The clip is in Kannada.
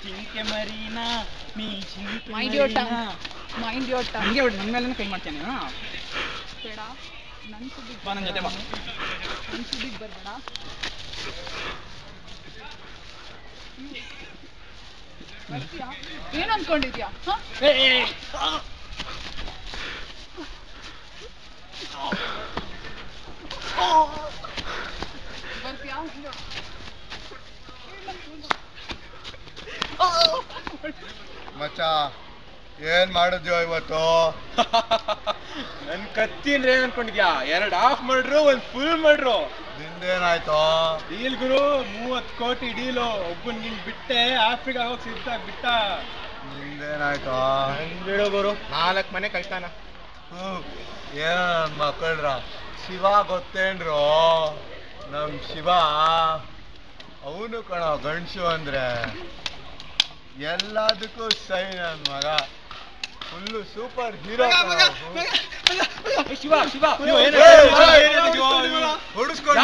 ಜಿಂಕೆ ಮರೀನಾ ನೀ ಜಿಂಕೆ mind your tongue mind your tongue ಹಂಗೆ ಬಿಡು ನನ್ನ ಮೇಲೆ ಕೈ ಮಾಡ್ತೇನೆ ಬೇಡ ನನ್ನ ಸುದ್ದಿಗೆ ಬಾ ನನ್ನ ಜೊತೆ ಬಾ ನನ್ನ ಸುದ್ದಿಗೆ ಬರಬೇಡ ಬರ್ತೀಯಾ ಏನು ಅನ್ಕೊಂಡಿದ್ಯಾ ಬರ್ತೀಯಾ ಮಚ್ಚ ಏನ್ ಮಾಡಿದ್ಯೋ ಇವತ್ತು ನನ್ ಕತ್ತೀನಿ ಏನ್ ಅನ್ಕೊಂಡಿದ್ಯಾ 2 ಆಫ್ ಮಾಡ್ರು 1 ಫುಲ್ ಮಾಡ್ರು ನಿಂದೇನಾಯ್ತು ಡೀಲ್ ಗುರು 30 ಕೋಟಿ ಡೀಲು ಒಬ್ಬನ್ ನಿನ್ ಬಿಟ್ಟೆ ಆಫ್ರಿಕಾ ಹೋಗಿ ಸಿಗ್ತಾ ಬಿಟ್ಟ ನಿಂದೇನಾಯ್ತು ಬಿಡು ಗುರು 4 ಮನೆ ಕಳ್ತಾನ ಏನೋ ನನ್ ಮಕ್ಕಳ್ರ ಶಿವ ಗೊತ್ತೇನ್ರು ನಮ್ ಶಿವ ಅವನು ಕಣ ಗಂಡ್ಸು ಅಂದ್ರೆ ಎಲ್ಲದಕ್ಕೂ ಸೈ ನನ್ ಮಗ full super hero Shiva Shiva ಹೊಡಿಸ್ಕೊಂಡು